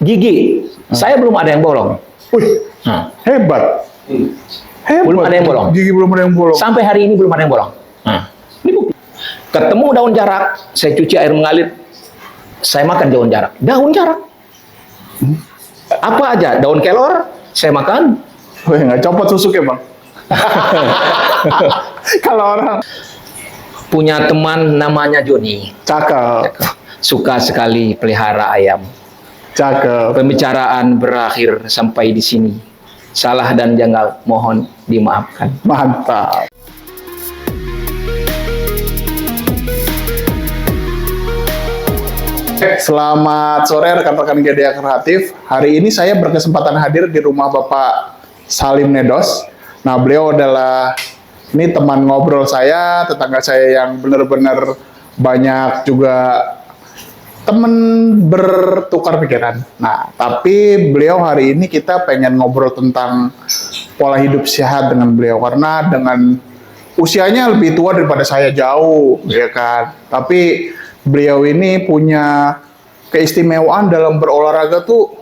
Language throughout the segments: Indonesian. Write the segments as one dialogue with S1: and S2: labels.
S1: Gigi, saya belum ada yang bolong.
S2: Wih, hebat. Hebat.
S1: Belum ada yang bolong.
S2: Gigi belum ada yang bolong.
S1: Sampai hari ini belum ada yang bolong. Ini bukti. Ketemu daun jarak, saya cuci air mengalir, saya makan daun jarak. Daun jarak. Apa aja, daun kelor, saya makan.
S2: Wih, nggak copot susuknya, Bang. Kalau orang
S1: Punya teman namanya Joni.
S2: cakep,
S1: Suka sekali pelihara ayam.
S2: cakep.
S1: Pembicaraan berakhir sampai di sini. Salah dan janggal, mohon dimaafkan.
S2: Mantap. Selamat sore rekan-rekan Gedeya Kreatif. Hari ini saya berkesempatan hadir di rumah Bapak Salim Nedos. Nah, beliau adalah ini teman ngobrol saya, tetangga saya yang benar-benar banyak juga teman bertukar pikiran. Nah, tapi beliau hari ini kita pengen ngobrol tentang pola hidup sehat dengan beliau karena dengan usianya lebih tua daripada saya jauh, ya kan. Tapi beliau ini punya keistimewaan dalam berolahraga tuh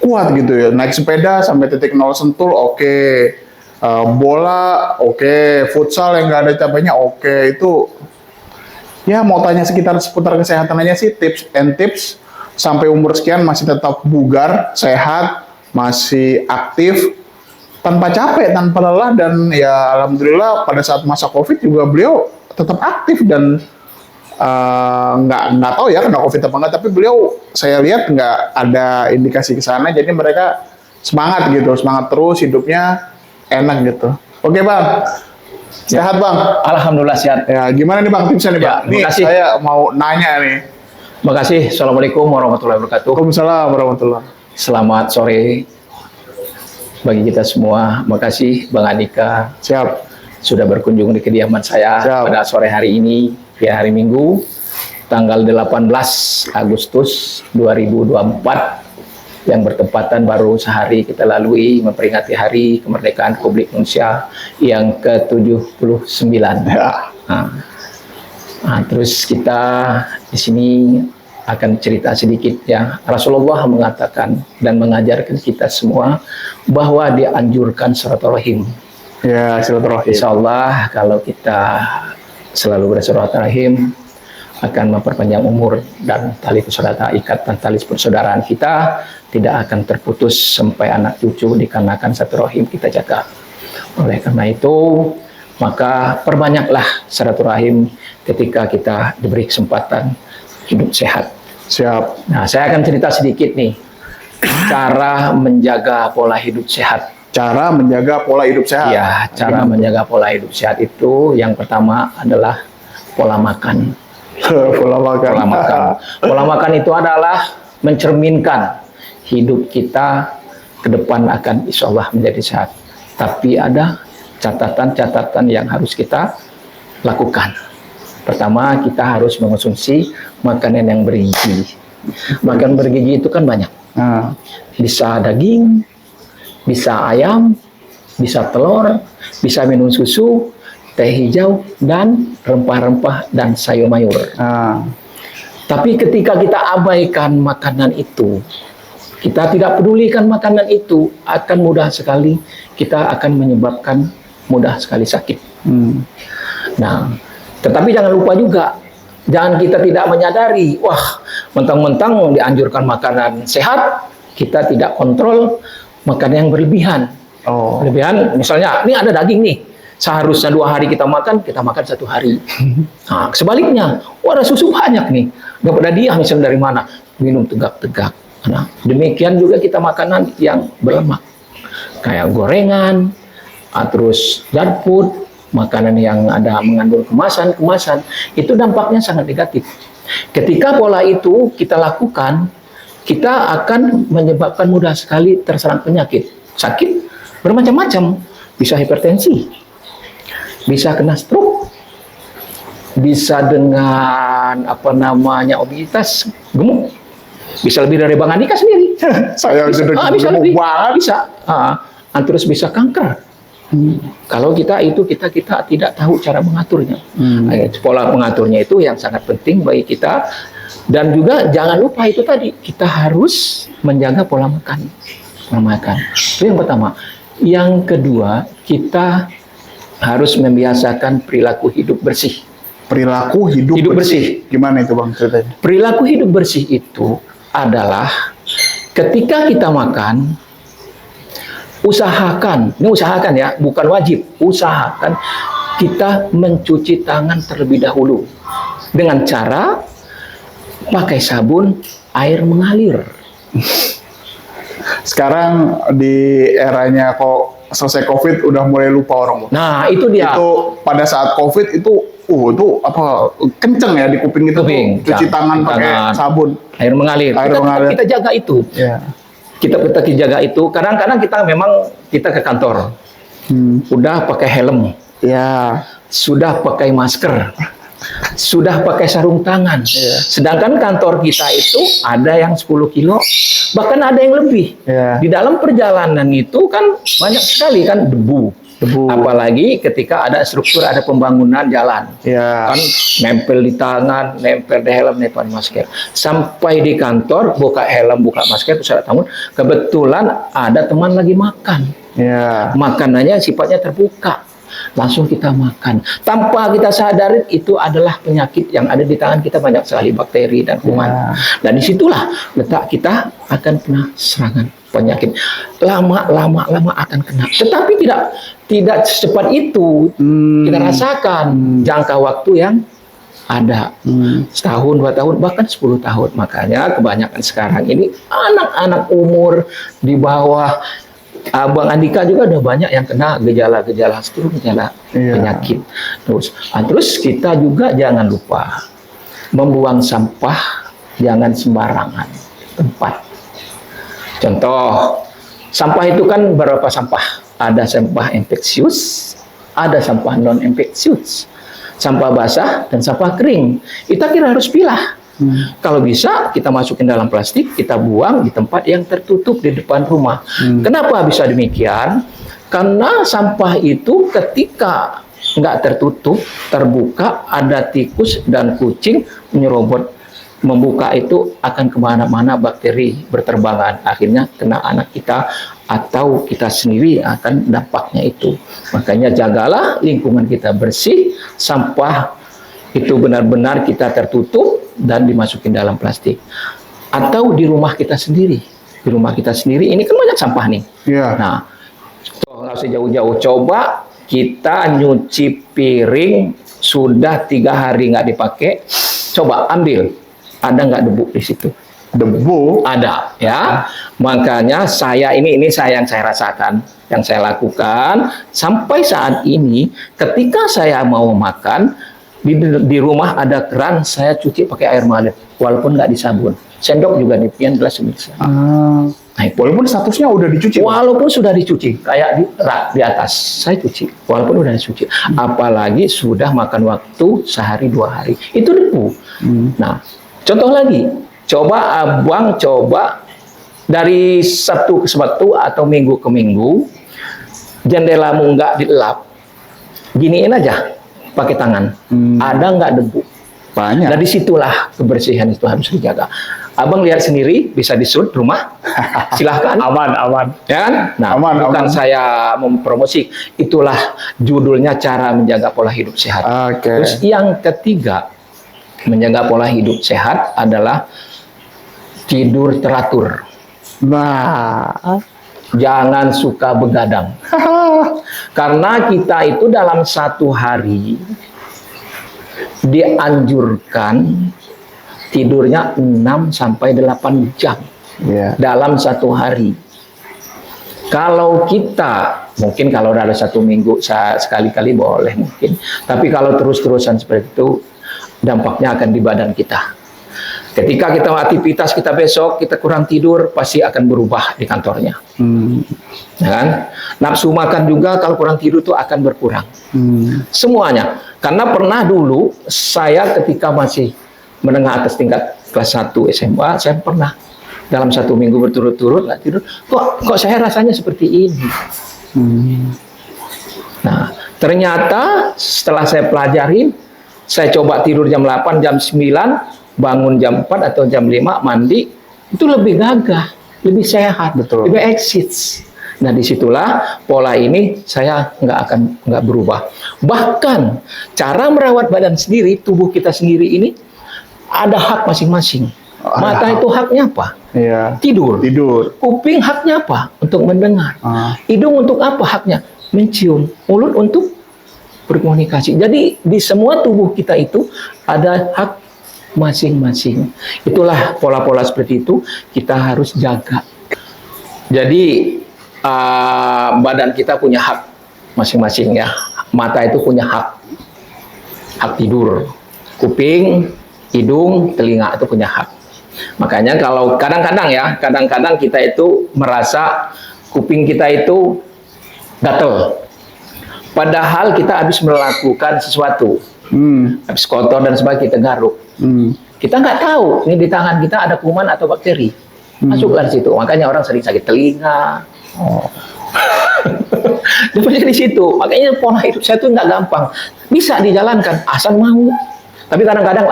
S2: kuat gitu ya. Naik sepeda sampai titik nol sentul, oke. Bola, oke. Futsal yang nggak ada capeknya, oke. Itu ya mau tanya seputar kesehatan aja sih, tips and tips sampai umur sekian masih tetap bugar, sehat, masih aktif, tanpa capek, tanpa lelah, dan ya alhamdulillah pada saat masa COVID juga beliau tetap aktif dan nggak tahu ya kena COVID apa enggak, tapi beliau saya lihat nggak ada indikasi ke sana, jadi mereka semangat gitu, semangat terus, hidupnya enak gitu. Oke Bang, sehat Bang?
S1: Alhamdulillah sehat.
S2: Ya, gimana nih Bang tipsnya nih Bang?
S1: Ya,
S2: Nih
S1: makasih.
S2: saya mau nanya nih.
S1: Makasih. Assalamualaikum warahmatullahi wabarakatuh.
S2: Waalaikumsalam warahmatullahi.
S1: Selamat sore bagi kita semua. Makasih Bang Andika
S2: Siap.
S1: sudah berkunjung di kediaman saya
S2: Siap.
S1: pada sore hari ini, ya hari Minggu, tanggal 18 Agustus 2024, yang bertepatan baru sehari kita lalui memperingati Hari Kemerdekaan Republik Indonesia yang ke-79.
S2: Ya.
S1: Nah, terus kita di sini akan cerita sedikit ya. Rasulullah mengatakan dan mengajarkan kita semua bahwa dianjurkan silaturahim.
S2: Ya, silaturahim.
S1: Insya Allah kalau kita selalu bersilaturahim akan memperpanjang umur dan tali persaudaraan, ikatan tali persaudaraan kita tidak akan terputus sampai anak cucu dikarenakan silaturahim kita jaga. Oleh karena itu, maka perbanyaklah silaturahim ketika kita diberi kesempatan hidup sehat.
S2: Siap.
S1: Nah, saya akan cerita sedikit nih cara menjaga pola hidup sehat.
S2: Cara menjaga pola hidup sehat.
S1: Ya, cara menjaga pola hidup sehat itu yang pertama adalah pola makan.
S2: Pola makan.
S1: Pola makan. Pola makan itu adalah mencerminkan hidup kita ke depan akan insya Allah menjadi sehat. Tapi ada catatan-catatan yang harus kita lakukan. Pertama, kita harus mengonsumsi makanan yang bergizi. Makanan bergizi itu kan banyak.
S2: Nah,
S1: Bisa daging, bisa ayam, bisa telur, bisa minum susu, teh hijau, dan rempah-rempah dan sayur mayur.
S2: nah,
S1: Tapi ketika kita abaikan makanan itu, kita tidak pedulikan makanan itu, akan mudah sekali kita akan menyebabkan mudah sekali sakit. Nah, tetapi jangan lupa juga, jangan kita tidak menyadari, wah, mentang-mentang dianjurkan makanan sehat, kita tidak kontrol makan yang berlebihan.
S2: oh,
S1: Berlebihan, misalnya, ini ada daging nih, seharusnya 2 hari kita makan 1 hari. Nah, sebaliknya, ada susu banyak nih, dapat hadiah misalnya dari mana? Minum tegak-tegak. Nah, demikian juga kita makanan yang berlemak, kayak gorengan, terus junk food, makanan yang ada mengandung kemasan, itu dampaknya sangat negatif. Ketika pola itu kita lakukan, kita akan menyebabkan mudah sekali terserang penyakit. Sakit bermacam-macam, bisa hipertensi, bisa kena stroke, bisa dengan obesitas gemuk, bisa lebih dari Bang Andika sendiri.
S2: saya
S1: Bisa,
S2: sudah
S1: bisa
S2: gemuk
S1: lebih,
S2: banget.
S1: bisa. Terus bisa kanker. Kalau kita tidak tahu cara mengaturnya. Pola mengaturnya itu yang sangat penting bagi kita Dan juga jangan lupa itu tadi, kita harus menjaga pola makan. Pola makan. Itu yang pertama. Yang kedua, kita harus membiasakan perilaku hidup bersih.
S2: Perilaku hidup bersih. Gimana itu Bang ceritanya?
S1: Perilaku hidup bersih itu adalah ketika kita makan, usahakan ya, bukan wajib, usahakan kita mencuci tangan terlebih dahulu dengan cara pakai sabun air mengalir.
S2: Sekarang di eranya kok selesai COVID udah mulai lupa orang.
S1: Nah, itu dia.
S2: Itu pada saat COVID itu apa kenceng ya di kuping itu
S1: Kuping,
S2: tuh, cuci tangan pakai sabun
S1: air mengalir. Kita jaga itu.
S2: Ya.
S1: Kita jaga itu. Kadang-kadang kita ke kantor. Udah pakai helm.
S2: Ya.
S1: Sudah pakai masker. Sudah pakai sarung tangan.
S2: Ya.
S1: Sedangkan kantor kita itu ada yang 10 kilo, bahkan ada yang lebih.
S2: Ya.
S1: Di dalam perjalanan itu kan banyak sekali kan debu. Apalagi ketika ada struktur, ada pembangunan jalan.
S2: Ya.
S1: Kan nempel di tangan, nempel di helm, nempel di masker. Sampai di kantor, buka helm, buka masker, terus ada tamu. Kebetulan ada teman lagi makan.
S2: Ya.
S1: Makanannya sifatnya terbuka. Langsung kita makan. Tanpa kita sadari itu adalah penyakit yang ada di tangan kita, banyak sekali bakteri dan kuman. Dan disitulah letak kita akan kena serangan penyakit. Lama akan kena. Tetapi tidak secepat itu. Kita rasakan jangka waktu yang ada. Setahun, 2 tahun, bahkan 10 tahun. Makanya kebanyakan sekarang ini anak-anak umur di bawah, Bang Andika juga ada banyak yang kena gejala-gejala penyakit. Terus kita juga jangan lupa membuang sampah jangan sembarangan tempat. Contoh, sampah itu kan berapa sampah? Ada sampah infeksius, ada sampah non infeksius, sampah basah dan sampah kering. Kita kira harus pilah. Kalau bisa kita masukin dalam plastik, kita buang di tempat yang tertutup di depan rumah. Kenapa bisa demikian? Karena sampah itu ketika nggak tertutup, terbuka, ada tikus dan kucing menyerobot, membuka itu akan kemana-mana, bakteri berterbangan, akhirnya kena anak kita atau kita sendiri akan dampaknya itu. Makanya jagalah lingkungan kita bersih, sampah itu benar-benar kita tertutup dan dimasukin dalam plastik. Atau di rumah kita sendiri. Di rumah kita sendiri ini kan banyak sampah nih.
S2: Yeah.
S1: Nah, nggak usah jauh-jauh. Coba kita nyuci piring sudah 3 hari nggak dipakai. Coba ambil, ada nggak debu di situ?
S2: Debu?
S1: Ada, ya. Makanya ini saya yang saya rasakan, yang saya lakukan sampai saat ini. Ketika saya mau makan, di rumah ada keran, saya cuci pakai air mengalir, walaupun nggak disabun. Sendok juga dipian, gelas bisa.
S2: Nah, walaupun statusnya udah dicuci.
S1: Walaupun sudah dicuci, kayak di rak di atas, saya cuci. Walaupun udah dicuci, apalagi sudah makan waktu sehari 2 hari, itu debu. Nah, contoh lagi, coba abang dari Sabtu ke Sabtu atau Minggu ke Minggu, jendelamu nggak dilap, giniin aja. Pakai tangan, ada nggak debu?
S2: Banyak.
S1: Dari situlah kebersihan itu harus dijaga. Abang lihat sendiri, bisa disut rumah, silahkan.
S2: Aman.
S1: Ya kan? Nah, bukan saya mempromosi, itulah judulnya cara menjaga pola hidup sehat. Terus yang ketiga, menjaga pola hidup sehat adalah tidur teratur.
S2: Nah,
S1: jangan suka begadang. Karena kita itu dalam 1 hari dianjurkan tidurnya 6 sampai 8 jam dalam 1 hari. Kalau kita, mungkin kalau dalam 1 minggu sekali-kali boleh mungkin. Tapi kalau terus-terusan seperti itu, dampaknya akan di badan kita. Ketika kita aktivitas kita besok, kita kurang tidur, pasti akan berubah di kantornya. Ya kan? Nafsu makan juga kalau kurang tidur itu akan berkurang. Semuanya. Karena pernah dulu, saya ketika masih menengah atas tingkat kelas 1 SMA, saya pernah dalam 1 minggu berturut-turut nggak tidur. Kok saya rasanya seperti ini? Nah, ternyata setelah saya pelajari, saya coba tidur jam 8, jam 9, bangun jam 4 atau jam 5 mandi, itu lebih gagah, lebih sehat,
S2: Betul.
S1: lebih eksis. Nah, disitulah pola ini saya nggak berubah. Bahkan cara merawat badan sendiri, tubuh kita sendiri ini ada hak masing-masing.
S2: Ada
S1: Mata
S2: hak.
S1: itu haknya apa?
S2: Iya.
S1: Tidur.
S2: Tidur.
S1: Kuping haknya apa? Untuk mendengar.
S2: Ah.
S1: Hidung untuk apa haknya? Mencium. Mulut untuk berkomunikasi. Jadi di semua tubuh kita itu ada hak masing-masing. Itulah pola-pola seperti itu kita harus jaga. Jadi badan kita punya hak masing-masing ya. Mata itu punya hak tidur. Kuping, hidung, telinga itu punya hak. Makanya kalau kadang-kadang kita itu merasa kuping kita itu gatel. Padahal kita habis melakukan sesuatu, habis kotor dan sebagainya kita garuk. Kita nggak tahu ini di tangan kita ada kuman atau bakteri. Masuklah di situ. Makanya orang sering sakit telinga. Dapatnya di situ. Makanya pola hidup saya itu nggak gampang. Bisa dijalankan asal mau. Tapi kadang-kadang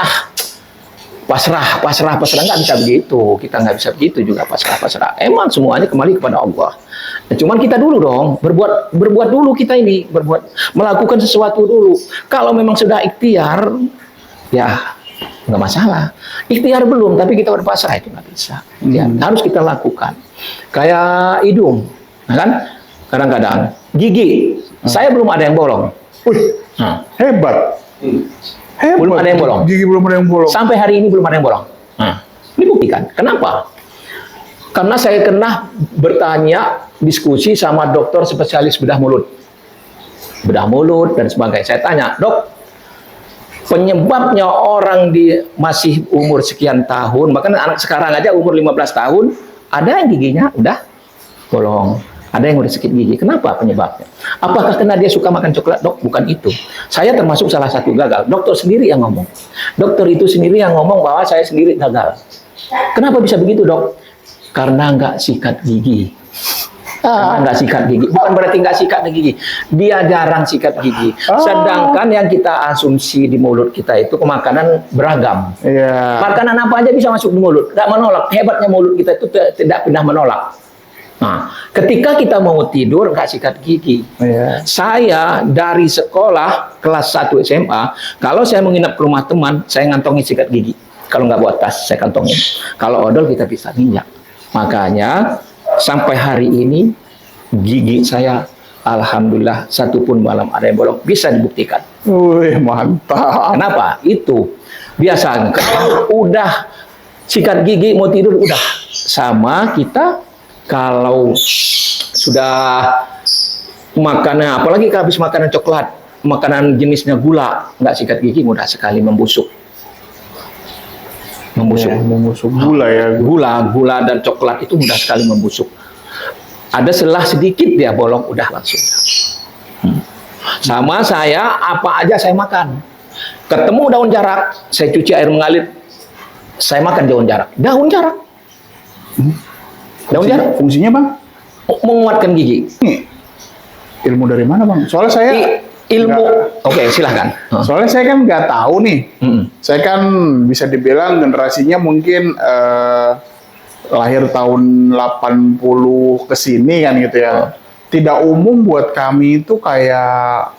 S1: pasrah nggak bisa begitu. Kita nggak bisa begitu juga pasrah. Emang semuanya kembali kepada Allah. Nah, cuman kita dulu dong berbuat dulu kita ini melakukan sesuatu dulu. Kalau memang sudah ikhtiar, ya nggak masalah. Ikhtiar belum, tapi kita berpasrah itu nggak bisa. Ya, harus kita lakukan. Kayak hidung, nah kan? Kadang-kadang gigi, saya belum ada yang bolong.
S2: Hebat. Hebat.
S1: Belum ada yang bolong.
S2: Gigi belum ada yang bolong.
S1: Sampai hari ini belum ada yang bolong. Nah, ini buktikan. Kenapa? Karena saya pernah bertanya, diskusi sama dokter spesialis bedah mulut dan sebagainya. Saya tanya, dok, penyebabnya orang masih umur sekian tahun, bahkan anak sekarang aja umur 15 tahun, ada yang giginya udah bolong, ada yang udah sakit gigi. Kenapa penyebabnya? Apakah karena dia suka makan coklat? Dok, bukan itu. Saya termasuk salah satu gagal. Dokter sendiri yang ngomong. Dokter itu sendiri yang ngomong bahwa saya sendiri gagal. Kenapa bisa begitu, dok? Karena nggak sikat gigi. Nggak sikat gigi. Bukan berarti nggak sikat gigi. Dia jarang sikat gigi. Sedangkan yang kita asumsi di mulut kita itu makanan beragam.
S2: Iya.
S1: Makanan apa aja bisa masuk di mulut. Nggak menolak. Hebatnya mulut kita itu tidak pernah menolak. Nah, ketika kita mau tidur nggak sikat gigi.
S2: Iya.
S1: Saya dari sekolah kelas 1 SMA, kalau saya menginap ke rumah teman, saya ngantongin sikat gigi. Kalau nggak buat tas, saya kantongin. Kalau odol kita bisa minyak. Makanya sampai hari ini gigi saya alhamdulillah satu pun malam ada yang bolong, bisa dibuktikan.
S2: Wih, mantap.
S1: Kenapa? Itu biasa kalau udah sikat gigi mau tidur udah. Sama kita kalau sudah makanan, apalagi kalau habis makanan coklat, makanan jenisnya gula, nggak sikat gigi mudah sekali membusuk.
S2: Membusuk gula ya.
S1: Gula dan coklat itu mudah sekali membusuk. Ada selah sedikit dia bolong, udah langsung. Sama saya, apa aja saya makan. Ketemu daun jarak, saya cuci air mengalir, saya makan daun jarak. Daun jarak. Daun jarak.
S2: Fungsinya, Bang?
S1: Menguatkan gigi.
S2: Ilmu dari mana, Bang? Soalnya saya
S1: ilmu. Oke, silahkan.
S2: Soalnya saya kan nggak tahu nih. Saya kan bisa dibilang generasinya mungkin lahir tahun 80 ke sini kan gitu ya. Tidak umum buat kami itu kayak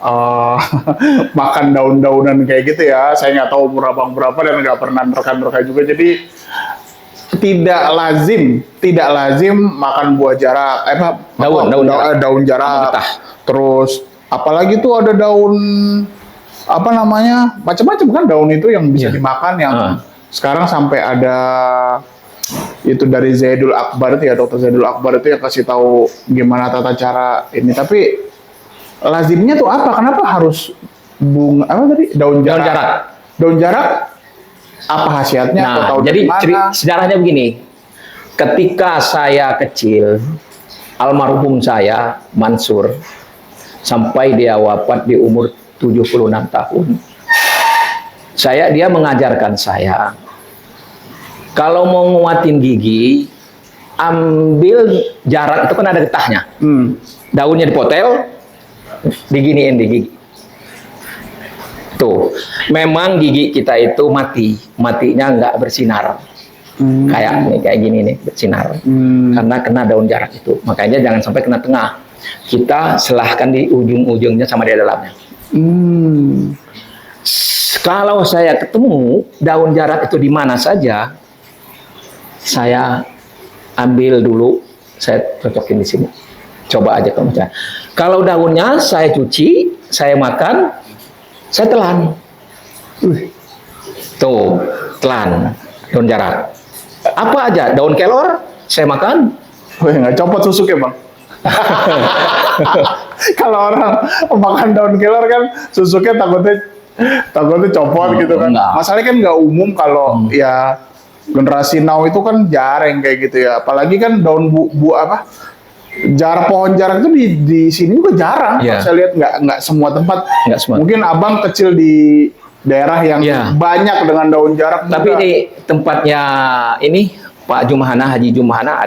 S2: makan daun-daunan kayak gitu ya. Saya nggak tahu umur abang berapa dan nggak pernah nerka juga. Jadi tidak lazim makan buah jarak, daun jarak. Terus apalagi tuh ada daun apa namanya macam-macam kan daun itu yang bisa dimakan yang sekarang sampai ada itu dari Zaidul Akbar itu ya, Dokter Zaidul Akbar itu yang kasih tahu gimana tata cara ini. Tapi lazimnya tuh apa? Kenapa harus bunga apa tadi daun jarak? Daun jarak apa khasiatnya?
S1: Nah, jadi sejarahnya begini. Ketika saya kecil, almarhum saya Mansur sampai dia wafat di umur 76 tahun. Dia mengajarkan saya, kalau mau nguatin gigi, ambil jarak, itu kan ada getahnya. Daunnya dipotel, diginiin di gigi. Tuh, memang gigi kita itu matinya nggak bersinar. Kayak gini nih bersinar. Karena kena daun jarak itu. Makanya jangan sampai kena tengah. Kita selahkan di ujung-ujungnya sama di dalamnya. Kalau saya ketemu daun jarak itu di mana saja, saya ambil dulu, saya cocokin di sini. Coba aja kamu cari. Kalau daunnya saya cuci, saya makan, saya telan. Tuh, telan daun jarak. Apa aja, daun kelor, saya makan.
S2: Wih, nggak copot susuknya, Bang. Kalau orang makan daun kelor kan susuknya takutnya copot gitu kan.
S1: Enggak.
S2: Masalahnya kan nggak umum kalau ya generasi now itu kan jarang kayak gitu ya. Apalagi kan daun pohon jarak itu di sini juga jarang.
S1: Yeah.
S2: Saya lihat nggak semua tempat.
S1: Nggak semua.
S2: Mungkin abang kecil di daerah yang banyak dengan daun jarak.
S1: Tapi
S2: juga.
S1: di tempatnya ini Pak Jumahana, Haji Jumahana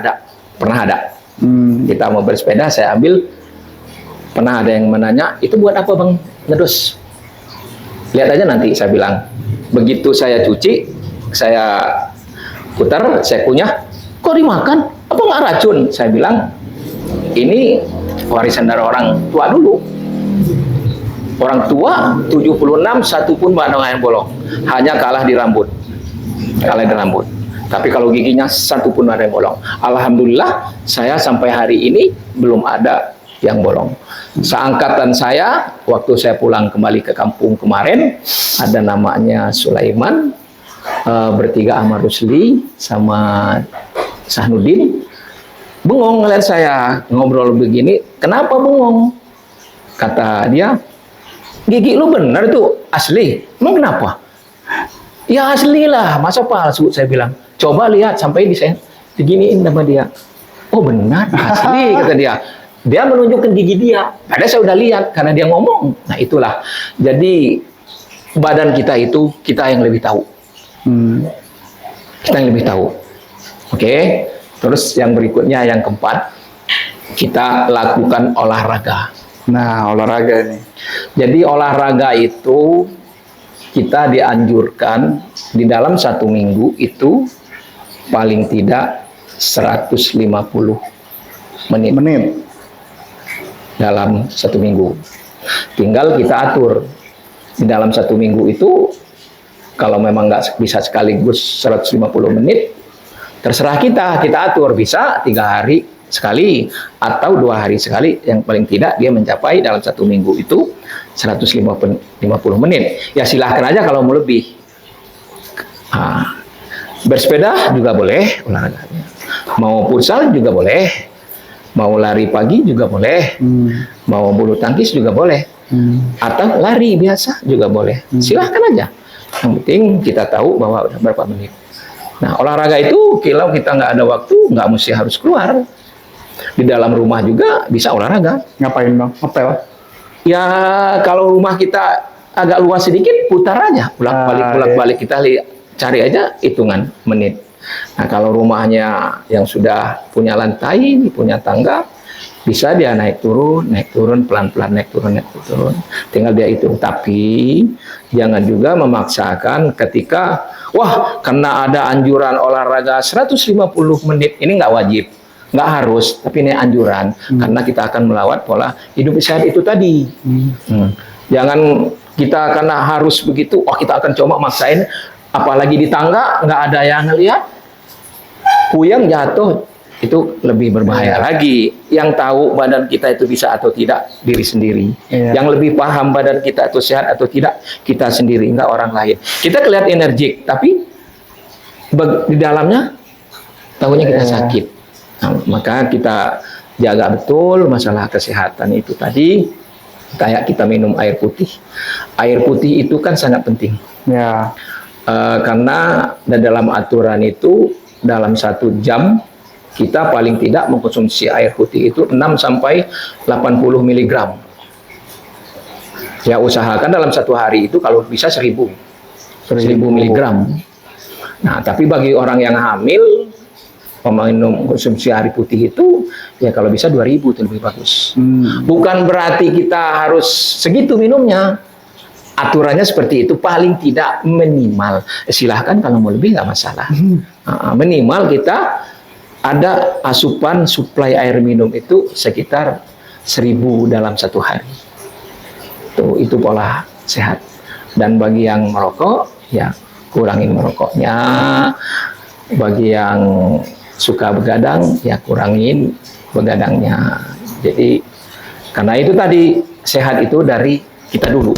S1: pernah ada. Kita mau bersepeda, saya ambil. Pernah ada yang menanya, itu buat apa Bang ngedos? Lihat aja nanti, saya bilang. Begitu saya cuci, saya putar, saya kunyah. Kok dimakan? Apa nggak racun? Saya bilang, ini warisan dari orang tua dulu. Orang tua 76, satu pun nggak ada yang bolong. Hanya kalah di rambut. Kalah di rambut. Tapi kalau giginya satu pun ada yang bolong. Alhamdulillah, saya sampai hari ini belum ada yang bolong. Seangkatan saya, waktu saya pulang kembali ke kampung kemarin, ada namanya Sulaiman, bertiga sama Rusli, sama Sahnuddin. Bengong ngeliat saya ngobrol begini, kenapa bengong? Kata dia, gigi lu bener tuh, asli. Emang kenapa? Ya asli lah, masa palsu? Saya bilang, coba lihat sampai diginiin sama dia. Oh benar, asli kata dia. Dia menunjukkan gigi dia. Padahal saya udah lihat karena dia ngomong. Nah itulah. Jadi badan kita itu kita yang lebih tahu. Kita yang lebih tahu. Oke. Terus yang berikutnya yang keempat, kita lakukan olahraga.
S2: Nah, olahraga ini.
S1: Jadi olahraga itu kita dianjurkan di dalam 1 minggu itu paling tidak 150 menit. Dalam 1 minggu. Tinggal kita atur. Di dalam 1 minggu itu, kalau memang nggak bisa sekaligus 150 menit, terserah kita atur. Bisa 3 hari sekali, atau 2 hari sekali. Yang paling tidak dia mencapai dalam 1 minggu itu 150 menit. Ya silahkan aja kalau mau lebih. Bersepeda juga boleh olahraganya. Mau futsal juga boleh. Mau lari pagi juga boleh. Mau bulu tangkis juga boleh. Atau lari biasa juga boleh. Silahkan aja. Yang penting kita tahu bahwa udah berapa menit. Nah, olahraga itu kalau kita nggak ada waktu, nggak mesti harus keluar. Di dalam rumah juga bisa olahraga.
S2: Ngapain Bang? Ngepel?
S1: Ya, kalau rumah kita agak luas sedikit, putar aja. Bolak-balik kita cari aja hitungan menit. Nah, kalau rumahnya yang sudah punya lantai, punya tangga, bisa dia naik turun, pelan-pelan naik turun. Tinggal dia hitung. Tapi jangan juga memaksakan ketika, karena ada anjuran olahraga 150 menit, ini nggak wajib. Nggak harus, tapi ini anjuran. Karena kita akan melawat pola hidup sehat itu tadi. Jangan kita karena harus begitu, kita akan coba maksain. Apalagi di tangga, nggak ada yang ngelihat, puyeng jatuh, itu lebih berbahaya lagi. Yang tahu badan kita itu bisa atau tidak, diri sendiri. Yang lebih paham badan kita itu sehat atau tidak, kita sendiri, nggak orang lain. Kita kelihatan energik, tapi di dalamnya tahunya kita sakit. Nah, maka kita jaga betul masalah kesehatan itu tadi. Kayak kita minum air putih. Air putih itu kan sangat penting.
S2: Ya.
S1: Karena dalam aturan itu dalam 1 jam kita paling tidak mengkonsumsi air putih itu 6 sampai 80 mg. Ya usahakan dalam 1 hari itu kalau bisa 1000 mg. Nah, tapi bagi orang yang hamil meminum konsumsi air putih itu ya kalau bisa 2000 itu lebih bagus. Bukan berarti kita harus segitu minumnya. aturannya seperti itu, paling tidak minimal. Silahkan kalau mau lebih nggak masalah. Minimal kita ada asupan suplai air minum itu sekitar 1.000 dalam satu hari. Itu pola sehat. Dan bagi yang merokok, ya kurangin merokoknya. Bagi yang suka begadang, ya kurangin begadangnya. Jadi karena itu tadi, sehat itu dari kita dulu.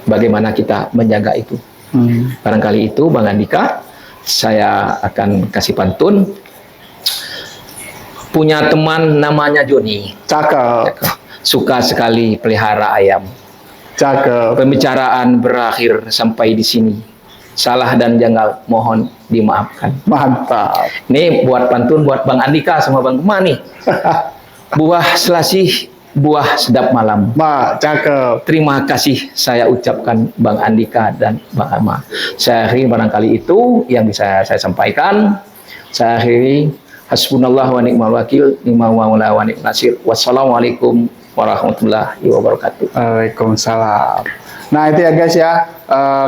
S1: Bagaimana kita menjaga itu. Barangkali itu Bang Andika, saya akan kasih pantun. Punya teman namanya Joni.
S2: Cakep.
S1: Suka sekali pelihara ayam.
S2: Cakep.
S1: Pembicaraan berakhir sampai di sini. Salah dan janggal mohon dimaafkan.
S2: Mantap.
S1: Ini buat pantun buat Bang Andika sama Bang Gema nih. Buah selasih, buah sedap malam.
S2: Cakep.
S1: Terima kasih saya ucapkan Bang Andika dan Bang Gema. Saya akhiri barangkali itu yang bisa saya sampaikan. Saya akhiri hasbunallah wa ni'mal wakil, ni'mal maula wa ni'mal nasir. Wassalamualaikum warahmatullahi wabarakatuh.
S2: Waalaikumsalam. Nah itu ya guys ya,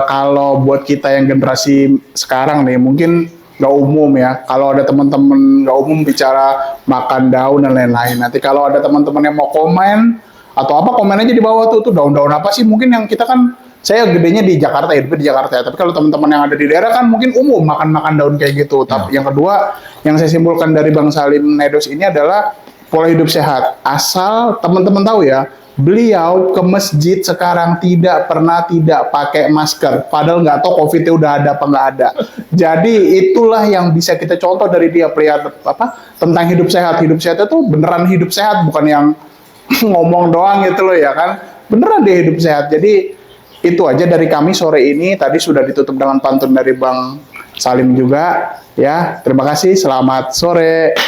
S2: kalau buat kita yang generasi sekarang nih mungkin nggak umum ya. Kalau ada teman-teman nggak umum bicara makan daun dan lain-lain. Nanti kalau ada teman-teman yang mau komen atau apa, komen aja di bawah tuh daun-daun apa sih? Mungkin yang kita kan, saya gedenya di Jakarta, hidupnya di Jakarta ya. Tapi kalau teman-teman yang ada di daerah kan mungkin umum makan-makan daun kayak gitu. Tapi yang kedua yang saya simpulkan dari Bang Salim Nedos ini adalah pola hidup sehat. Asal teman-teman tahu ya, beliau ke masjid sekarang tidak pernah tidak pakai masker. Padahal nggak tahu COVID-nya udah ada apa nggak ada. Jadi itulah yang bisa kita contoh dari dia, pelihara tentang hidup sehat. Hidup sehat itu beneran hidup sehat, bukan yang ngomong doang gitu loh ya kan. Beneran dia hidup sehat. Jadi itu aja dari kami sore ini. Tadi sudah ditutup dengan pantun dari Bang Salim juga. Ya, terima kasih. Selamat sore.